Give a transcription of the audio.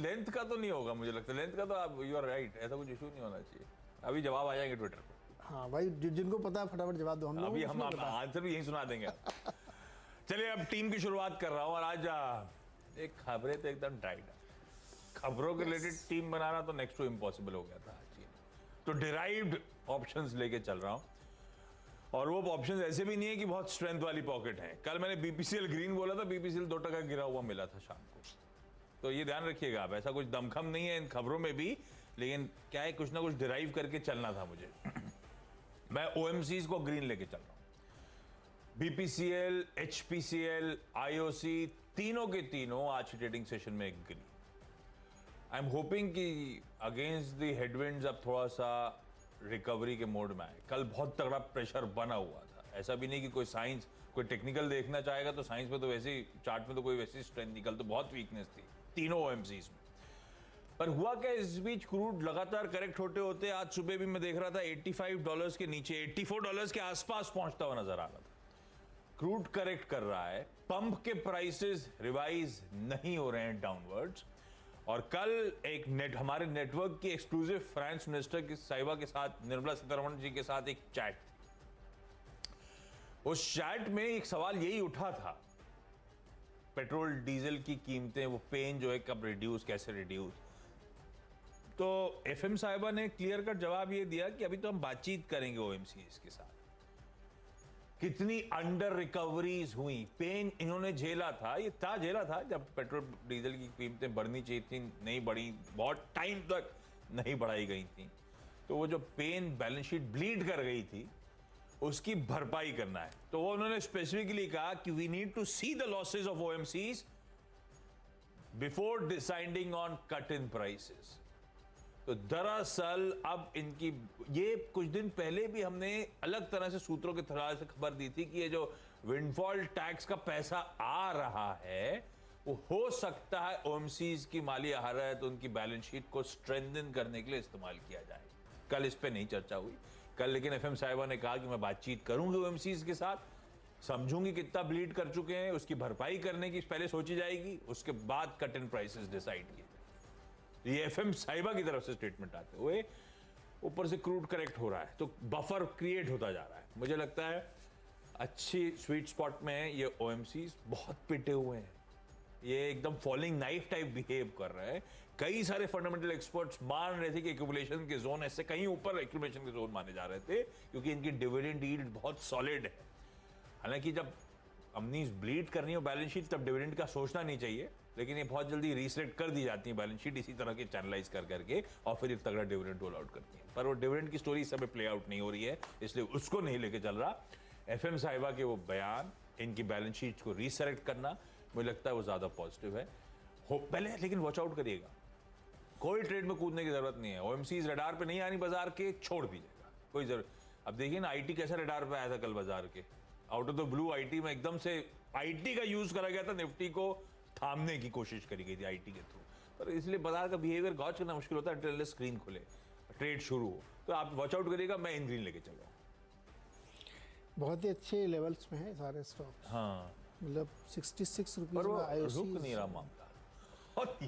Length का तो नहीं होगा, मुझे लगता है लेंथ का तो आप यू आर राइट, ऐसा कुछ इशू नहीं होना चाहिए। अभी जवाब आ जाएंगे ट्विटर पे। हाँ भाई, जिनको पता है फटाफट जवाब दो। हम अभी हम आंसर भी यही सुना देंगे। चलिए अब टीम की शुरुआत कर रहा हूं, और आज एक खबरें तो एकदम टाइट है। खबरों के रिलेटेड टीम बनाना तो नेक्स्ट टू इम्पॉसिबल हो गया था आज ही। तो डिराइव्ड ऑप्शंस लेके चल रहा हूं, और वो ऑप्शंस ऐसे भी नहीं है कि बहुत स्ट्रेंथ वाली पॉकेट है। कल मैंने बीपीसीएल ग्रीन बोला था, बीपीसीएल 2% गिरा हुआ मिला था शाम को, तो ये ध्यान रखिएगा आप। ऐसा कुछ दमखम नहीं है इन खबरों में भी, लेकिन क्या है, कुछ ना कुछ डिराइव करके चलना था मुझे। मैं ओएमसीज को ग्रीन लेके चल रहा हूं। बीपीसीएल, एचपीसीएल, आईओसी, तीनों के तीनों आज ट्रेडिंग सेशन में ग्रीन। आई एम होपिंग कि अगेंस्ट द हेडविंड्स अब थोड़ा सा रिकवरी के मोड में आए। कल बहुत तगड़ा प्रेशर बना हुआ था, ऐसा भी नहीं कि कोई साइंस, कोई टेक्निकल देखना चाहेगा तो साइंस में तो वैसे ही, चार्ट में तो कोई वैसी स्ट्रेंथ निकल, तो बहुत वीकनेस थी तीनों ओएमसीज में। पर हुआ क्या, इस बीच क्रूड लगातार करेक्ट होते होते आज सुबह भी मैं देख रहा था $85 के नीचे, $84 के आसपास पहुंचता हुआ नजर आ रहा था। क्रूड करेक्ट कर रहा है, पंप के प्राइसेस रिवाइज नहीं हो रहे हैं डाउनवर्ड्स। और कल एक हमारे नेटवर्क की एक्सक्लूसिव फाइनेंस मिनिस्टर की साहिबा के साथ, निर्मला सीतारमण जी के साथ एक चैट थी। उस चैट में एक सवाल यही उठा था, पेट्रोल डीजल की कीमतें, वो पेन जो है कब रिड्यूस, कैसे रिड्यूस। तो एफएम साहिबा ने क्लियर कट जवाब ये दिया कि अभी तो हम बातचीत करेंगे ओएमसीज के साथ। कितनी अंडर रिकवरीज हुई, पेन इन्होंने झेला था, ये था झेला था जब पेट्रोल डीजल की कीमतें बढ़नी चाहिए थी, नहीं बढ़ी, बहुत टाइम तक नहीं बढ़ाई गई थी। तो वो जो पेन बैलेंस शीट ब्लीड कर गई थी, उसकी भरपाई करना है। तो वो उन्होंने स्पेसिफिकली कहा कि we need to see the losses of OMCs before deciding on cut in prices. तो दरअसल अब इनकी, ये कुछ दिन पहले भी हमने अलग तरह से सूत्रों के थ्रू से खबर दी थी कि ये जो विंडफॉल टैक्स का पैसा आ रहा है, वो हो सकता है ओएमसीज की माली हालत, तो उनकी बैलेंस शीट को स्ट्रेंथन करने के लिए इस्तेमाल किया जाए। कल इस पे नहीं चर्चा हुई कल, लेकिन एफएम साहिबा ने कहा कि मैं बातचीत करूंगी ओएमसीज के साथ, समझूंगी कितना ब्लीड कर चुके हैं, उसकी भरपाई करने की पहले सोची जाएगी, उसके बाद कट इन प्राइसेस डिसाइड किए। ये एफएम साहिबा की तरफ से स्टेटमेंट आते हुए, ऊपर से क्रूड करेक्ट हो रहा है तो बफर क्रिएट होता जा रहा है। मुझे लगता है अच्छी स्वीट स्पॉट में ये ओएमसीज बहुत पिटे हुए हैं, ये एकदम फॉलिंग नाइफ टाइप बिहेव कर रहे हैं। कई सारे फंडामेंटल एक्सपर्ट्स मान रहे थे कि एक्यूमुलेशन के जोन, ऐसे कहीं ऊपर एक्यूमुलेशन के जोन माने जा रहे थे, क्योंकि इनकी डिविडेंड यील्ड बहुत सॉलिड है। हालांकि जब कंपनीज ब्लीड करनी हो बैलेंस शीट, तब डिविडेंड का सोचना नहीं चाहिए, लेकिन ये बहुत जल्दी रीसेट कर दी जाती है बैलेंस शीट इसी तरह के चैनलाइज कर करके, और फिर एक तगड़ा डिविडेंड रोल आउट करती है। पर वो डिविडेंड की स्टोरी इस समय प्ले आउट नहीं हो रही है, इसलिए उसको नहीं लेके चल रहा। एफएम साहिबा के वो बयान, इनकी बैलेंस शीट को रीसेलेक्ट करना, मुझे लगता है वो ज्यादा पॉजिटिव है। पहले लेकिन वॉच आउट करिएगा, कोई ट्रेड में कूदने की जरूरत नहीं है। ओएमसीज रडार पे नहीं आनी बाजार के, छोड़ दीजिएगा, कोई जरूरत। अब देखिए ना आईटी कैसा रडार पे आया था कल बाजार के, out of the blue IT में एकदम से आईटी का यूज करा गया था, निफ्टी को थामने की कोशिश करी गई थी आईटी के थ्रू। पर इसलिए बाजार का बिहेवियर गॉच करना मुश्किल होता है अनटिल स्क्रीन खुले, ट्रेड शुरू हो। तो आप वॉच आउट करिएगा, मैं इन ग्रीन लेके चल रहा हूँ। बहुत ही अच्छे लेवल्स में है सारे स्टॉक्स। हाँ, मतलब 66 पर रुपीज वो में आईओसी रुक नहीं रहा मामला, और